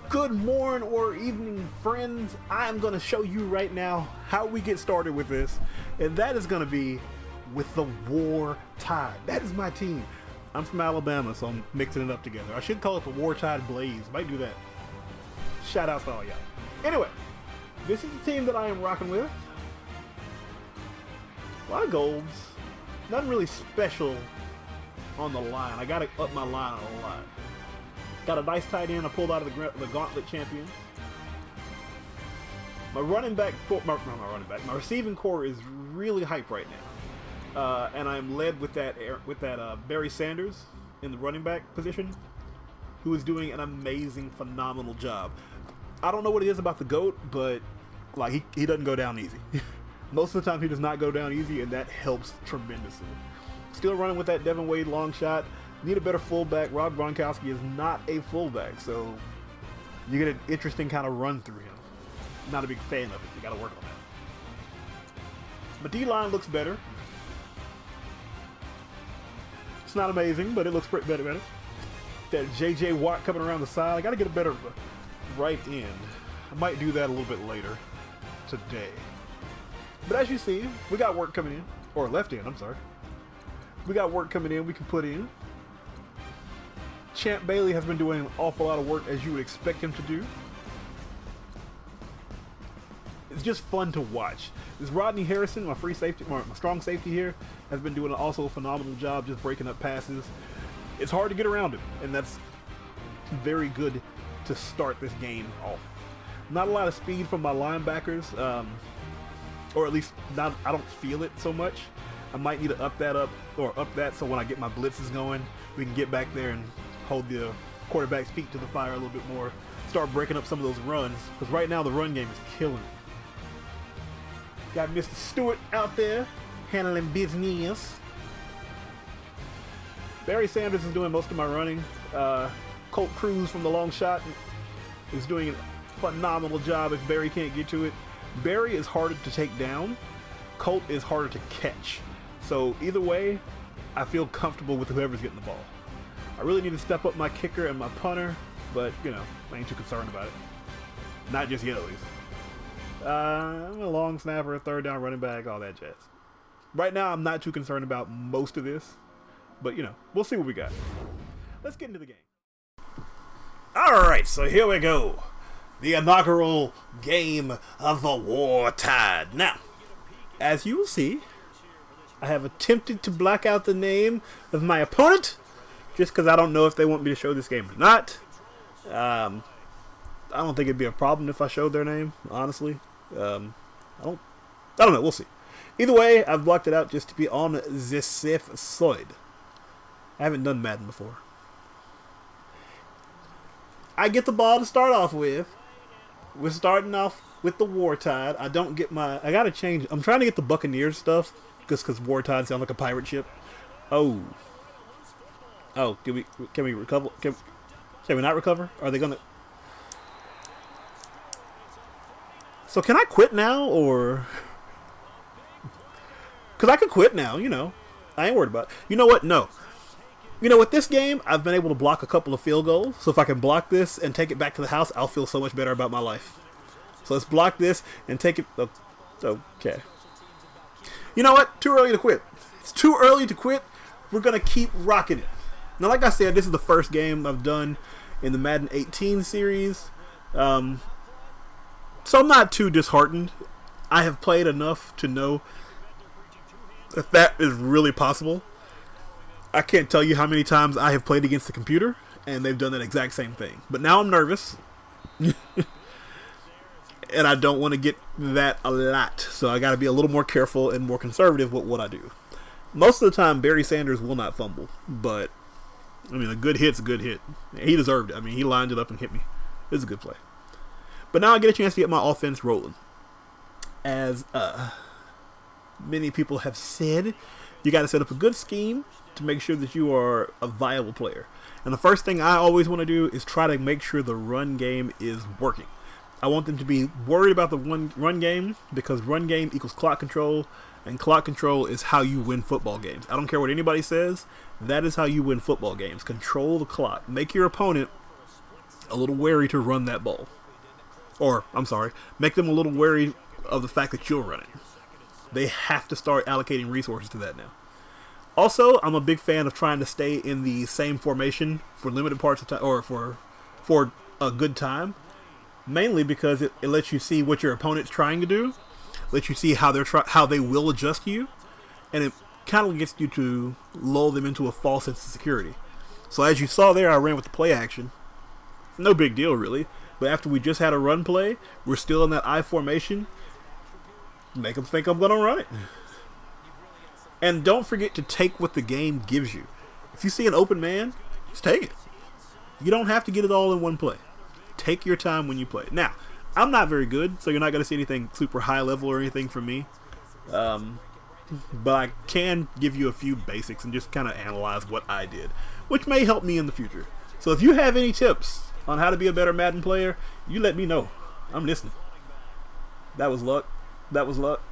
Good morning or evening, friends. I am going to show you right now how we get started with this, and that is going to be with the War Tide. That is my team. I'm from Alabama, so I'm mixing it up together. I should call it the War Tide Blaze. Might do that. Shout out to all y'all. Anyway, this is the team that I am rocking with. A lot of golds. Nothing really special on the line. I got to up my line a lot. Got a nice tight end I pulled out of the Gauntlet Champions. My my receiving core is really hype right now, and I'm led with that Barry Sanders in the running back position, who is doing an amazing, phenomenal job. I don't know what it is about the GOAT, but like he doesn't go down easy. Most of the time he does not go down easy, and that helps tremendously. Still running with that Devin Wade long shot. Need a better fullback. Rob Gronkowski is not a fullback, so you get an interesting kind of run through him. Not a big fan of it. You got to work on that. My D-line looks better. It's not amazing, but it looks pretty better. That J.J. Watt coming around the side. I got to get a better right end. I might do that a little bit later today. But as you see, we got work coming in. Or left end, I'm sorry. We got work coming in we can put in. Champ Bailey has been doing an awful lot of work, as you would expect him to do. It's just fun to watch. This Rodney Harrison, my strong safety here, has been doing also a phenomenal job just breaking up passes. It's hard to get around him, and that's very good to start this game off. Not a lot of speed from my linebackers, or at least I don't feel it so much. I might need to up that so when I get my blitzes going, we can get back there and hold the quarterback's feet to the fire a little bit more. Start breaking up some of those runs, because right now the run game is killing me. Got Mr. Stewart out there handling business. Barry Sanders is doing most of my running. Colt Cruz from the long shot is doing a phenomenal job if Barry can't get to it. Barry is harder to take down. Colt is harder to catch. So either way, I feel comfortable with whoever's getting the ball. I really need to step up my kicker and my punter, but, you know, I ain't too concerned about it. Not just yet, at least. I'm a long snapper, third down running back, all that jazz. Right now, I'm not too concerned about most of this, but, you know, we'll see what we got. Let's get into the game. Alright, so here we go. The inaugural game of the War Tide. Now, as you will see, I have attempted to black out the name of my opponent, just because I don't know if they want me to show this game or not. I don't think it'd be a problem if I showed their name, honestly. I don't know, we'll see. Either way, I've blocked it out just to be on the safe side. I haven't done Madden before. I get the ball to start off with. We're starting off with the War Tide. I gotta change. I'm trying to get the Buccaneers stuff, just because War Tide sounds like a pirate ship. Oh, can we recover? Can we not recover? Are they gonna? So can I quit now, or? Because I could quit now, you know. I ain't worried about it. You know what? No. You know, with this game, I've been able to block a couple of field goals. So if I can block this and take it back to the house, I'll feel so much better about my life. So let's block this and take it. Okay. You know what? Too early to quit. It's too early to quit. We're going to keep rocking it. Now, like I said, this is the first game I've done in the Madden 18 series. So I'm not too disheartened. I have played enough to know that is really possible. I can't tell you how many times I have played against the computer, and they've done that exact same thing. But now I'm nervous. And I don't want to get that a lot. So I got to be a little more careful and more conservative with what I do. Most of the time, Barry Sanders will not fumble. But, I mean, a good hit's a good hit. He deserved it. I mean, he lined it up and hit me. It was a good play. But now I get a chance to get my offense rolling. As many people have said, you got to set up a good scheme to make sure that you are a viable player. And the first thing I always want to do is try to make sure the run game is working. I want them to be worried about the run game, because run game equals clock control, and clock control is how you win football games. I don't care what anybody says. That is how you win football games. Control the clock. Make your opponent a little wary to run that ball. Or, I'm sorry, make them a little wary of the fact that you'll run it. They have to start allocating resources to that now. Also, I'm a big fan of trying to stay in the same formation for limited parts of time, or for a good time. Mainly because it lets you see what your opponent's trying to do, lets you see how they will adjust to you, and it kind of gets you to lull them into a false sense of security. So as you saw there, I ran with the play action. No big deal, really. But after we just had a run play, we're still in that I formation. Make them think I'm going to run it. And don't forget to take what the game gives you. If you see an open man, just take it. You don't have to get it all in one play. Take your time when you play. Now, I'm not very good, so you're not going to see anything super high level or anything from me. But I can give you a few basics and just kind of analyze what I did, which may help me in the future. So if you have any tips on how to be a better Madden player, you let me know. I'm listening. That was luck. That was luck.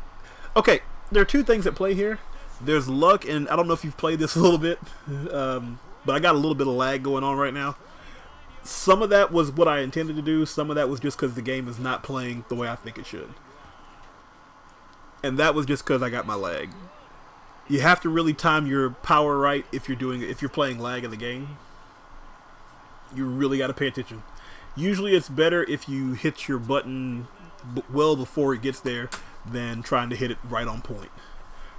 Okay, there are two things at play here. There's luck, and I don't know if you've played this a little bit, but I got a little bit of lag going on right now. Some of that was what I intended to do. Some of that was just because the game is not playing the way I think it should. And that was just because I got my lag. You have to really time your power right if you're playing lag in the game. You really got to pay attention. Usually it's better if you hit your button well before it gets there than trying to hit it right on point.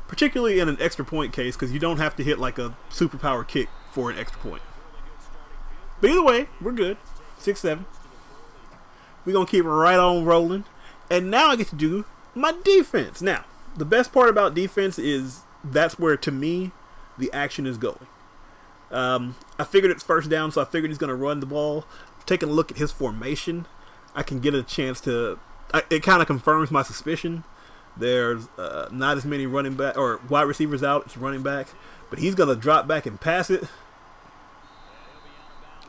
Particularly in an extra point case, because you don't have to hit like a superpower kick for an extra point. But either way, we're good. 6-7. We're going to keep it right on rolling. And now I get to do my defense. Now, the best part about defense is that's where, to me, the action is going. I figured it's first down, so I figured he's going to run the ball. Taking a look at his formation, I can get a chance to... it kind of confirms my suspicion. There's not as many running back or wide receivers out. It's running back. But he's going to drop back and pass it.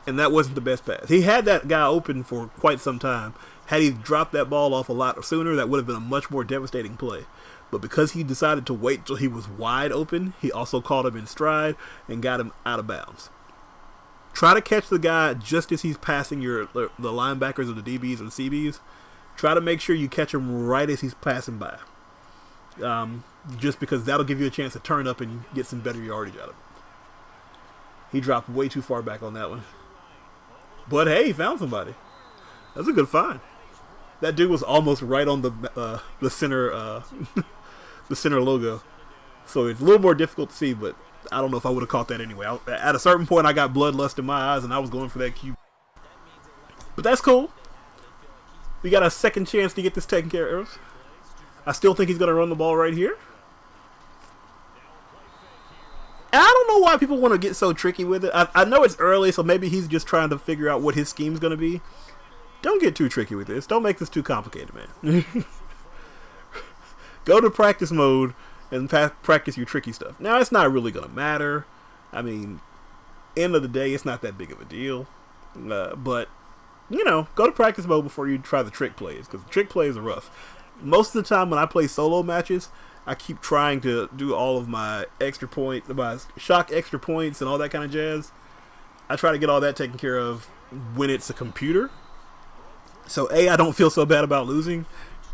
And that wasn't the best pass. He had that guy open for quite some time. Had he dropped that ball off a lot sooner, that would have been a much more devastating play. But because he decided to wait till he was wide open, he also caught him in stride and got him out of bounds. Try to catch the guy just as he's passing the linebackers or the DBs or the CBs. Try to make sure you catch him right as he's passing by. Just because that'll give you a chance to turn up and get some better yardage out of it. He dropped way too far back on that one. But hey, he found somebody. That's a good find. That dude was almost right on the center the center logo. So it's a little more difficult to see, but I don't know if I would have caught that anyway. At a certain point, I got bloodlust in my eyes, and I was going for that cube. But that's cool. We got a second chance to get this taken care of. I still think he's going to run the ball right here. And I don't know why people want to get so tricky with it. I know it's early, so maybe he's just trying to figure out what his scheme's going to be. Don't get too tricky with this. Don't make this too complicated, man. Go to practice mode and practice your tricky stuff. Now, it's not really going to matter. I mean, end of the day, it's not that big of a deal. But, you know, go to practice mode before you try the trick plays, because trick plays are rough. Most of the time when I play solo matches, I keep trying to do all of my extra point, my shock extra points and all that kind of jazz. I try to get all that taken care of when it's a computer. So A, I don't feel so bad about losing,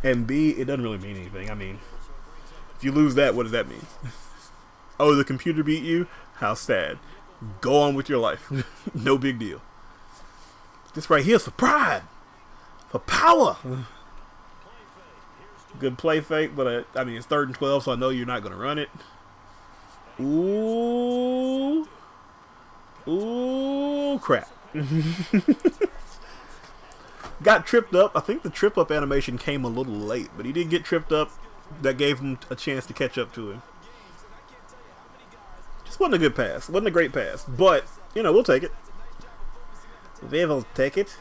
and B, it doesn't really mean anything. I mean, if you lose that, what does that mean? Oh, the computer beat you? How sad. Go on with your life. No big deal. This right here is for pride. For power. Good play fake, but I mean, it's 3rd and 12, so I know you're not going to run it. Ooh. Ooh, crap. Got tripped up. I think the trip up animation came a little late, but he did get tripped up. That gave him a chance to catch up to him. Just wasn't a good pass. Wasn't a great pass, but, you know, we'll take it. We'll take it.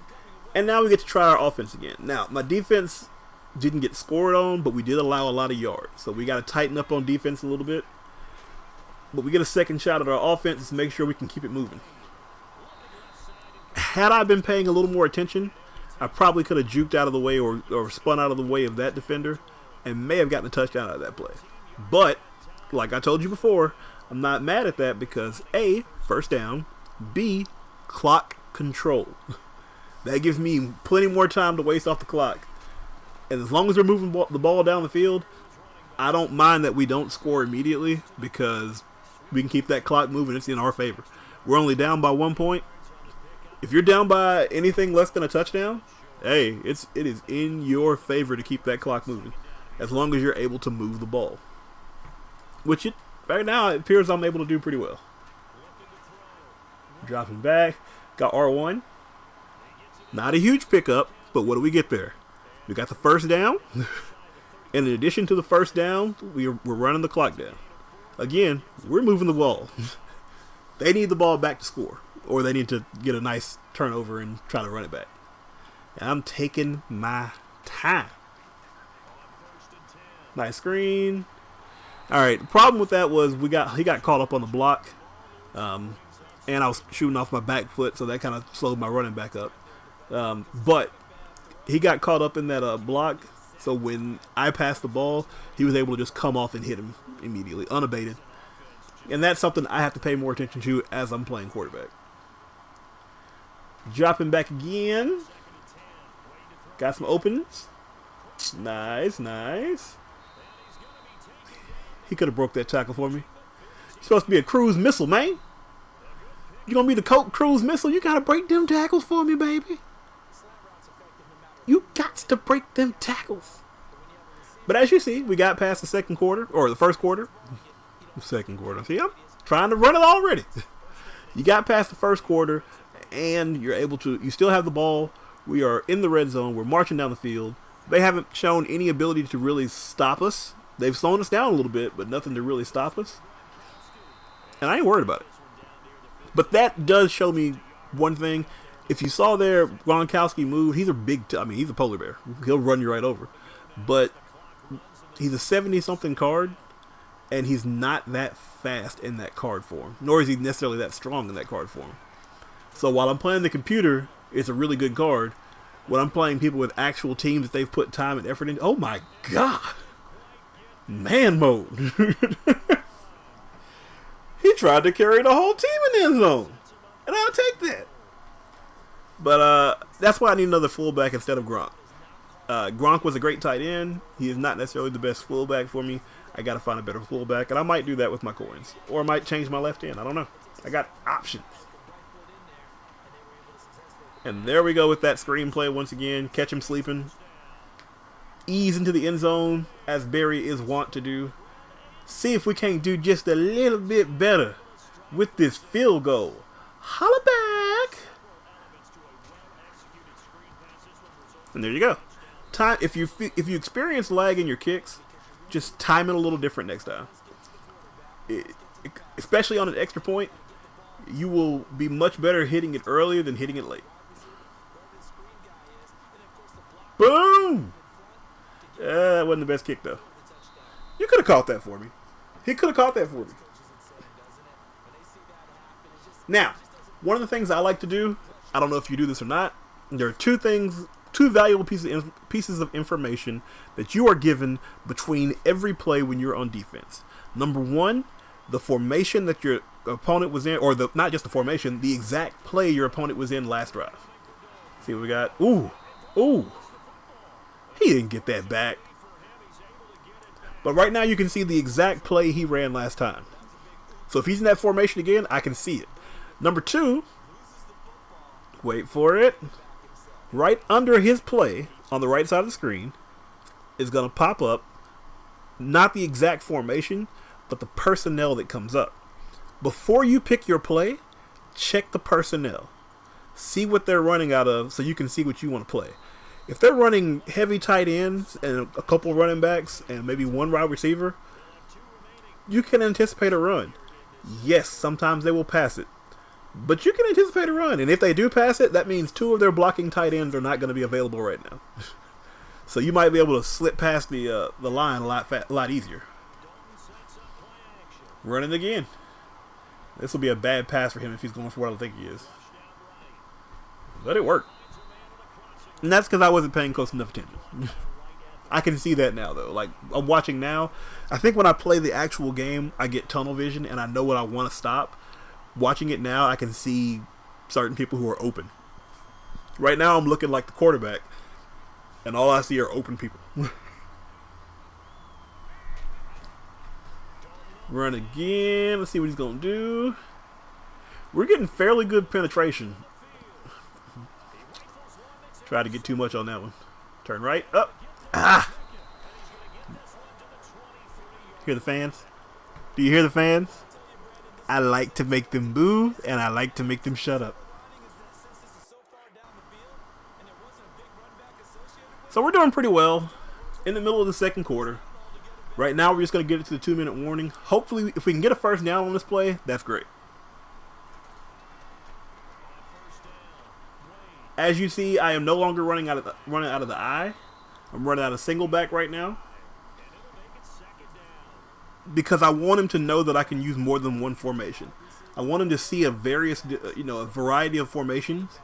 And now we get to try our offense again. Now, my defense didn't get scored on, but we did allow a lot of yards. So we got to tighten up on defense a little bit. But we get a second shot at our offense to make sure we can keep it moving. Had I been paying a little more attention, I probably could have juked out of the way or spun out of the way of that defender and may have gotten a touchdown out of that play. But, like I told you before, I'm not mad at that because A, first down, B, clock control. That gives me plenty more time to waste off the clock. And as long as we're moving the ball down the field, I don't mind that we don't score immediately because we can keep that clock moving. It's in our favor. We're only down by 1 point. If you're down by anything less than a touchdown, hey, it is in your favor to keep that clock moving, as long as you're able to move the ball. Which right now it appears I'm able to do pretty well. Dropping back, got R1. Not a huge pickup, but what do we get there? We got the first down. And in addition to the first down, we're running the clock down. Again, we're moving the ball. They need the ball back to score, or they need to get a nice turnover and try to run it back. And I'm taking my time. Nice screen. All right. The problem with that was he got caught up on the block, and I was shooting off my back foot, so that kind of slowed my running back up. But he got caught up in that block, so when I passed the ball, he was able to just come off and hit him immediately, unabated. And that's something I have to pay more attention to as I'm playing quarterback. Dropping back again. Got some openings. Nice, nice. He could have broke that tackle for me. You're supposed to be a cruise missile, man. You're going to be the Colt cruise missile. You got to break them tackles for me, baby. You got to break them tackles. But as you see, we got past the second quarter, or the first quarter. Second quarter. See, I'm trying to run it already. You got past the first quarter, and you still have the ball. We are in the red zone. We're marching down the field. They haven't shown any ability to really stop us. They've slowed us down a little bit, but nothing to really stop us. And I ain't worried about it. But that does show me one thing. If you saw there, Gronkowski move, he's he's a polar bear. He'll run you right over. But he's a 70-something card, and he's not that fast in that card form, nor is he necessarily that strong in that card form. So while I'm playing the computer, it's a really good card. When I'm playing people with actual teams that they've put time and effort in, oh my God, man mode. He tried to carry the whole team in the end zone, and I'll take that. But that's why I need another fullback instead of Gronk. Gronk was a great tight end. He is not necessarily the best fullback for me. I got to find a better fullback, and I might do that with my coins. Or I might change my left end. I don't know. I got options. And there we go with that screenplay once again. Catch him sleeping. Ease into the end zone, as Barry is wont to do. See if we can't do just a little bit better with this field goal. Holla back. And there you go. Time if you experience lag in your kicks, just time it a little different next time. Especially on an extra point, you will be much better hitting it earlier than hitting it late. Boom! That wasn't the best kick, though. You could have caught that for me. He could have caught that for me. Now, one of the things I like to do, I don't know if you do this or not, there are two valuable pieces of information that you are given between every play when you're on defense. Number one, the formation that your opponent was in, or not just the formation, the exact play your opponent was in last drive. See what we got? Ooh. He didn't get that back. But right now you can see the exact play he ran last time. So if he's in that formation again, I can see it. Number two, wait for it. Right under his play, on the right side of the screen, is going to pop up, not the exact formation, but the personnel that comes up. Before you pick your play, check the personnel. See what they're running out of so you can see what you want to play. If they're running heavy tight ends and a couple running backs and maybe one wide receiver, you can anticipate a run. Yes, sometimes they will pass it. But you can anticipate a run. And if they do pass it, that means two of their blocking tight ends are not going to be available right now. So you might be able to slip past the line a lot easier. Running again. This will be a bad pass for him if he's going for what I think he is. Let it work. And that's because I wasn't paying close enough attention. I can see that now, though. Like, I'm watching now. I think when I play the actual game, I get tunnel vision and I know what I want to stop. Watching it now, I can see certain people who are open. Right now I'm looking like the quarterback, and all I see are open people. Run again. Let's see what he's going to do. We're getting fairly good penetration. Try to get too much on that one. Turn right. Up. Ah! Hear the fans? Do you hear the fans? I like to make them boo, and I like to make them shut up. So we're doing pretty well. In the middle of the second quarter. Right now, we're just going to get it to the 2-minute warning. Hopefully, if we can get a first down on this play, that's great. As you see, I am no longer running out of the I. I'm running out of single back right now. Because I want him to know that I can use more than one formation. I want him to see a variety of formations.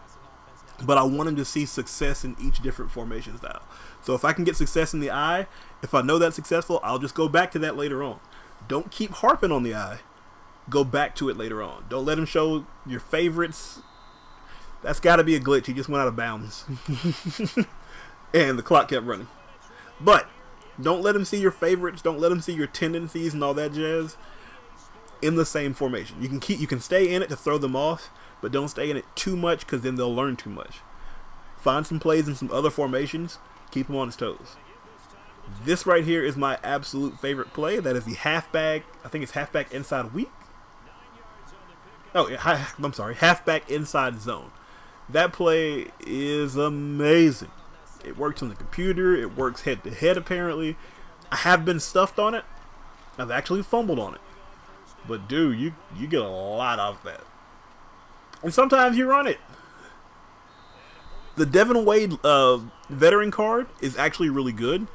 But I want him to see success in each different formation style. So if I can get success in the I, if I know that's successful, I'll just go back to that later on. Don't keep harping on the I. Go back to it later on. Don't let him show your favorites. That's got to be a glitch. He just went out of bounds. And the clock kept running. But don't let him see your favorites. Don't let him see your tendencies and all that jazz in the same formation. You can stay in it to throw them off, but don't stay in it too much because then they'll learn too much. Find some plays in some other formations. Keep him on his toes. This right here is my absolute favorite play. That is the halfback. I think it's halfback inside weak. Oh, I'm sorry. Halfback inside zone. That play is amazing. It works on the computer. It works head to head apparently. I have been stuffed on it. I've actually fumbled on it. But dude, you get a lot of that. And sometimes you run it. The Devin Wade veteran card is actually really good.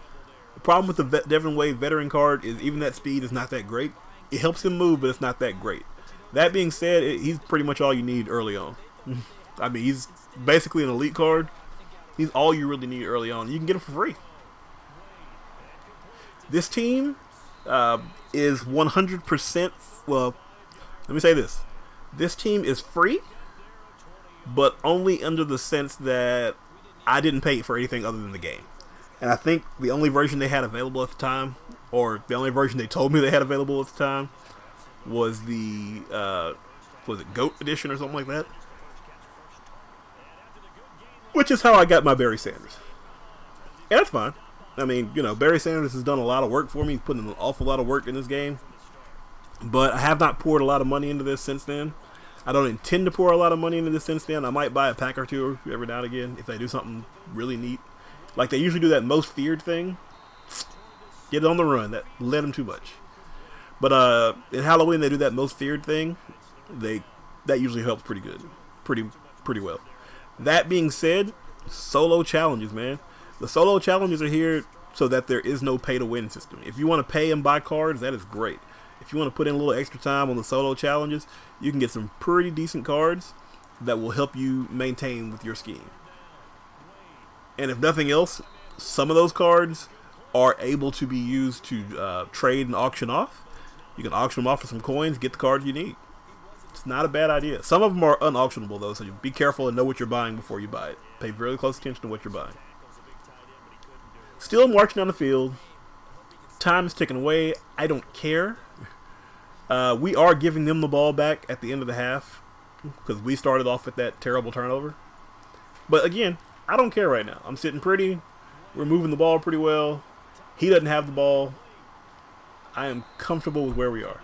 The problem with the Devin Wade veteran card is even that speed is not that great. It helps him move, but it's not that great. That being said, he's pretty much all you need early on. I mean, he's basically an elite card. He's all you really need early on. You can get him for free. This team is 100%. Well, let me say this. This team is free, but only under the sense that I didn't pay for anything other than the game. And I think the only version they had available at the time, or the only version they told me they had available at the time, was the, was it GOAT edition or something like that? Which is how I got my Barry Sanders. And that's fine. I mean, Barry Sanders has done a lot of work for me. He's put in an awful lot of work in this game. But I have not poured a lot of money into this since then. I don't intend to pour a lot of money into this since then. I might buy a pack or two every now and again if they do something really neat. Like they usually do that most feared thing. Get it on the run. That led them too much. But in Halloween they do that most feared thing. That usually helps pretty good. Pretty well. That being said, solo challenges, man. The solo challenges are here so that there is no pay to win system. If you want to pay and buy cards, that is great. If you want to put in a little extra time on the solo challenges, you can get some pretty decent cards that will help you maintain with your scheme. And if nothing else, some of those cards are able to be used to trade and auction off. You can auction them off for some coins, get the cards you need. It's not a bad idea. Some of them are unauctionable though, so you be careful and know what you're buying before you buy it. Pay very close attention to what you're buying. Still marching down the field. Time is ticking away. I don't care. We are giving them the ball back at the end of the half because we started off with that terrible turnover. But again, I don't care right now. I'm sitting pretty. We're moving the ball pretty well. He doesn't have the ball. I am comfortable with where we are.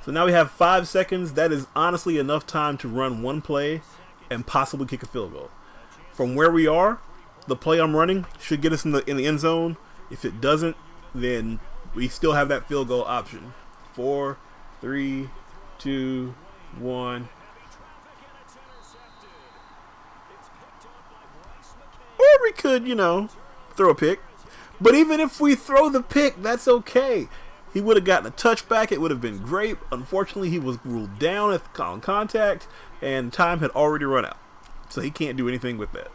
So now we have 5 seconds. That is honestly enough time to run one play and possibly kick a field goal. From where we are, the play I'm running should get us in the end zone. If it doesn't, then we still have that field goal option. 4, 3, 2, 1. Or we could, throw a pick. But even if we throw the pick, that's okay. He would have gotten a touchback. It would have been great. Unfortunately, he was ruled down on contact, and time had already run out. So he can't do anything with that.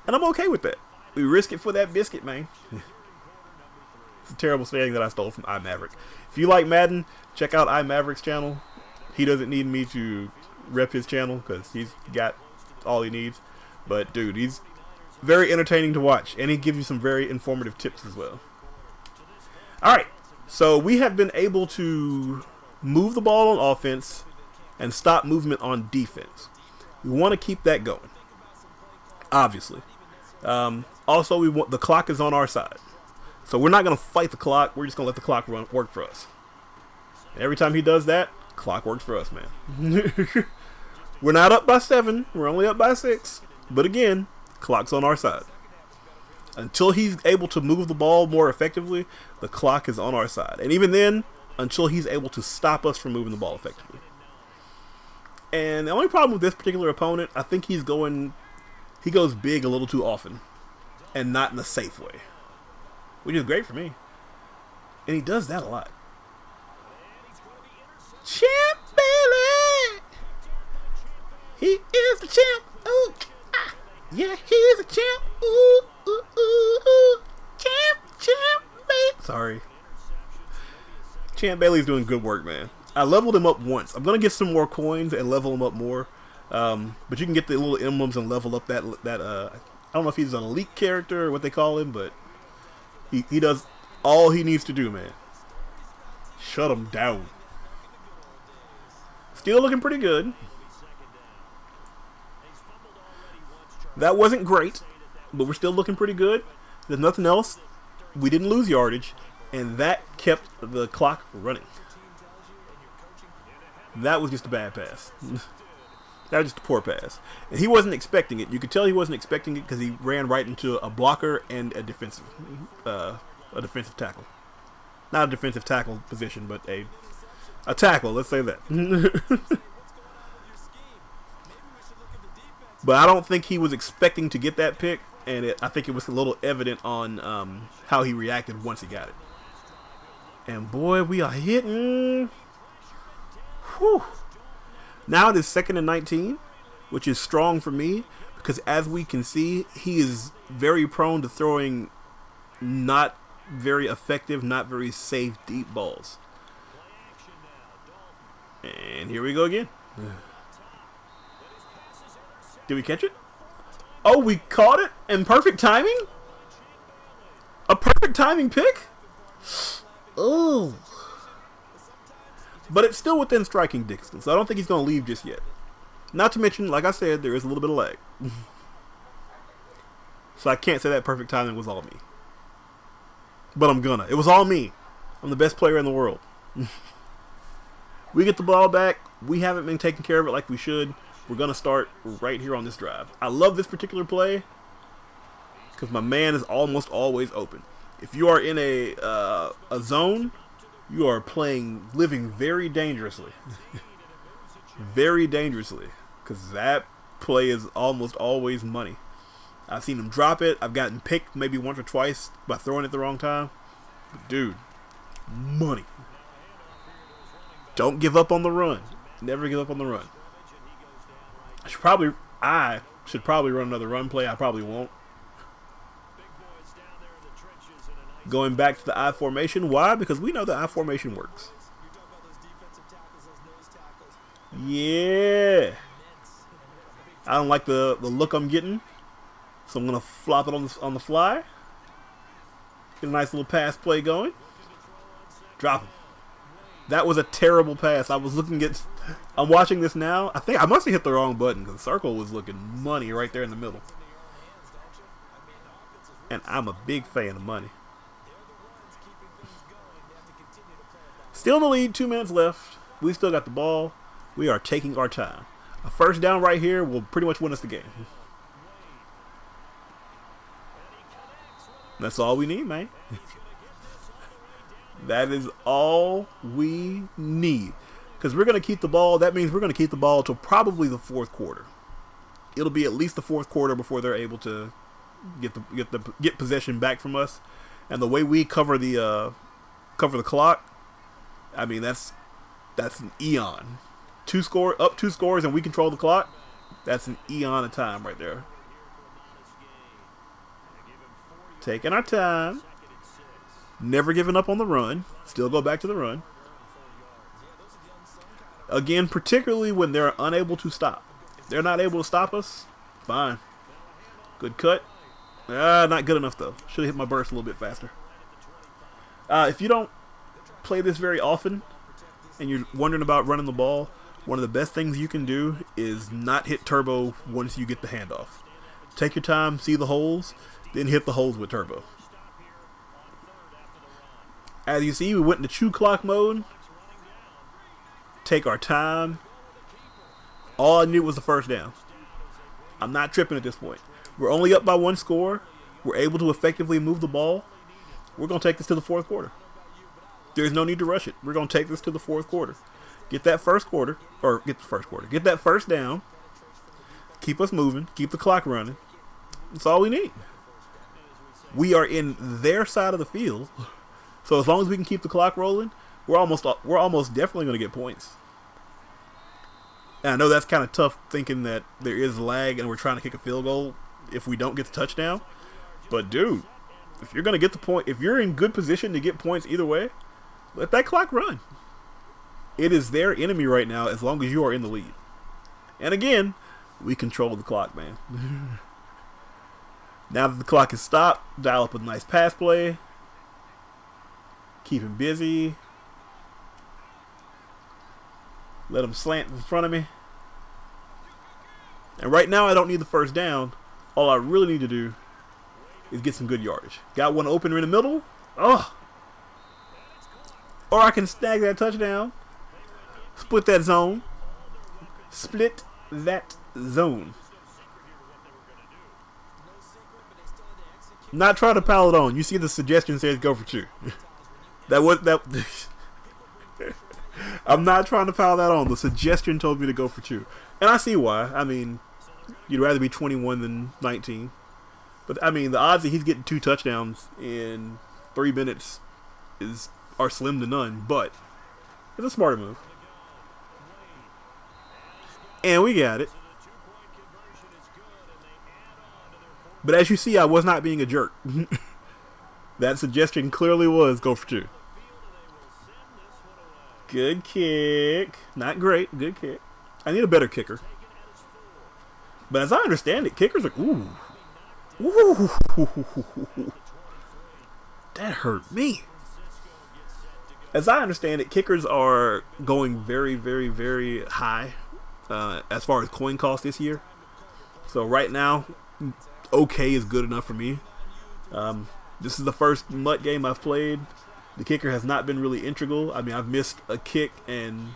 And I'm okay with that. We risk it for that biscuit, man. It's a terrible saying that I stole from iMaverick. If you like Madden, check out iMaverick's channel. He doesn't need me to rep his channel because he's got all he needs. But dude, he's very entertaining to watch, and he gives you some very informative tips as well. All right, so we have been able to move the ball on offense and stop movement on defense. We want to keep that going, obviously. Also, the clock is on our side, so we're not going to fight the clock. We're just going to let the clock work for us. Every time he does that, clock works for us, man. We're not up by 7. We're only up by 6. But again, clock's on our side. Until he's able to move the ball more effectively, the clock is on our side. And even then, until he's able to stop us from moving the ball effectively. And the only problem with this particular opponent, I think he goes big a little too often. And not in a safe way. Which is great for me. And he does that a lot. Champ Bailey! He is the champ! Ooh, ah. Yeah, he's a champ! Ooh, ooh, ooh, ooh. Champ Bailey! Sorry. Champ Bailey's doing good work, man. I leveled him up once. I'm going to get some more coins and level him up more. But you can get the little emblems and level up that I don't know if he's an elite character or what they call him, but he does all he needs to do, man. Shut him down. Still looking pretty good. That wasn't great, but we're still looking pretty good. There's nothing else. We didn't lose yardage, and that kept the clock running. That was just a bad pass. That was just a poor pass. And he wasn't expecting it. You could tell he wasn't expecting it because he ran right into a blocker and a defensive tackle. Not a defensive tackle position, but a tackle, let's say that. But I don't think he was expecting to get that pick, and I think it was a little evident on how he reacted once he got it. And boy, we are hitting. Whew. Now it is 2nd and 19, which is strong for me because as we can see, he is very prone to throwing not very effective, not very safe deep balls. And here we go again. Did we catch it? Oh, we caught it in perfect timing? A perfect timing pick? Oh. But it's still within striking distance, so I don't think he's going to leave just yet. Not to mention, like I said, there is a little bit of lag. So I can't say that perfect timing was all me. But I'm gonna. It was all me. I'm the best player in the world. We get the ball back. We haven't been taking care of it like we should. We're going to start right here on this drive. I love this particular play because my man is almost always open. If you are in a zone, you are living very dangerously. Very dangerously. Because that play is almost always money. I've seen him drop it. I've gotten picked maybe once or twice by throwing it the wrong time. But dude, money. Don't give up on the run. Never give up on the run. I should probably run another run play. I probably won't. Going back to the I formation. Why? Because we know the I formation works. Yeah. I don't like the look I'm getting. So I'm going to flop it on the fly. Get a nice little pass play going. Drop him. That was a terrible pass. I'm watching this now. I think I must have hit the wrong button because the circle was looking money right there in the middle. And I'm a big fan of money. Still in the lead, 2 minutes left. We still got the ball. We are taking our time. A first down right here will pretty much win us the game. That's all we need, man. That is all we need. Because we're going to keep the ball. That means we're going to keep the ball till probably the 4th quarter. It'll be at least the 4th quarter before they're able to get possession back from us. And the way we cover the clock, I mean that's an eon. Up 2 scores and we control the clock. That's an eon of time right there. Taking our time. Never giving up on the run. Still go back to the run. Again, particularly when they're unable to stop. If they're not able to stop us, Fine. Good cut. Not good enough though. Should have hit my burst a little bit faster. If you don't play this very often and you're wondering about running the ball, one of the best things you can do is not hit turbo once you get the handoff. Take your time, see the holes, then hit the holes with turbo. As you see, we went into chew clock mode. Take our time. All I needed was the first down. I'm not tripping at this point. We're only up by 1 score. We're able to effectively move the ball. We're going to take this to the 4th quarter. There's no need to rush it. We're going to take this to the 4th quarter. Get that first quarter, or get the first quarter. Get that first down. Keep us moving. Keep the clock running. That's all we need. We are in their side of the field. So as long as we can keep the clock rolling, we're almost definitely going to get points. And I know that's kind of tough thinking that there is lag and we're trying to kick a field goal if we don't get the touchdown. But dude, if you're going to get the point, if you're in good position to get points either way, let that clock run. It is their enemy right now as long as you are in the lead. And again, we control the clock, man. Now that the clock is stopped, dial up a nice pass play. Keep him busy. Let him slant in front of me. And right now I don't need the first down. All I really need to do is get some good yardage. Got one opener in the middle. Oh. Or I can snag that touchdown. Split that zone. Split that zone. Not trying to pile it on. You see the suggestion says go for 2. I'm not trying to pile that on. The suggestion told me to go for 2. And I see why. I mean, you'd rather be 21 than 19. But I mean, the odds that he's getting 2 touchdowns in 3 minutes are slim to none. But it's a smarter move. And we got it. But as you see, I was not being a jerk. That suggestion clearly was go for 2. Good kick. Not great. Good kick. I need a better kicker. But as I understand it, kickers are... Ooh. Ooh. That hurt me. As I understand it, kickers are going very, very, very high as far as coin cost this year. So right now, okay is good enough for me. This is the first MUT game I've played. The kicker has not been really integral. I mean, I've missed a kick and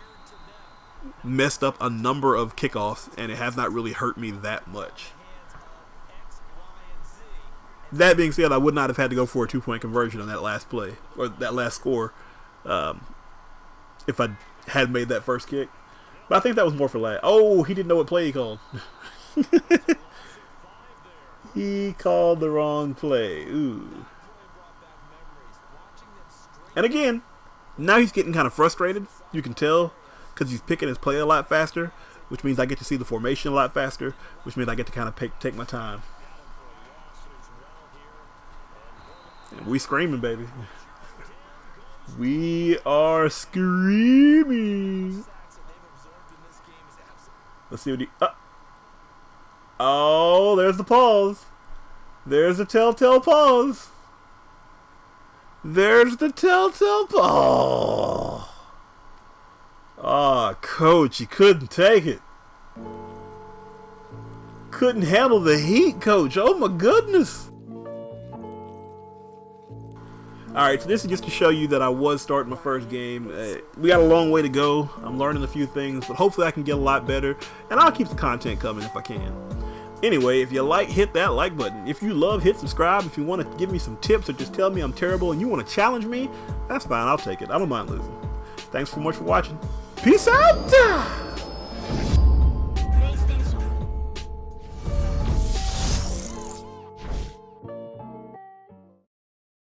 messed up a number of kickoffs, and it has not really hurt me that much. That being said, I would not have had to go for a 2-point conversion on that last play, or that last score, if I had made that first kick. But I think that was more for lag. Oh, he didn't know what play he called. He called the wrong play. Ooh. And again, now he's getting kind of frustrated. You can tell because he's picking his play a lot faster, which means I get to see the formation a lot faster, which means I get to kind of take my time. And we screaming, baby. We are screaming. Let's see what he... Oh, there's the pause. There's the telltale pause. There's the telltale pause. Oh, coach, he couldn't take it. Couldn't handle the heat, coach. Oh, my goodness. Alright, so this is just to show you that I was starting my first game. We got a long way to go. I'm learning a few things, but hopefully I can get a lot better. And I'll keep the content coming if I can. Anyway, if you like, hit that like button. If you love, hit subscribe. If you want to give me some tips or just tell me I'm terrible and you want to challenge me, that's fine. I'll take it. I don't mind losing. Thanks so much for watching. Peace out!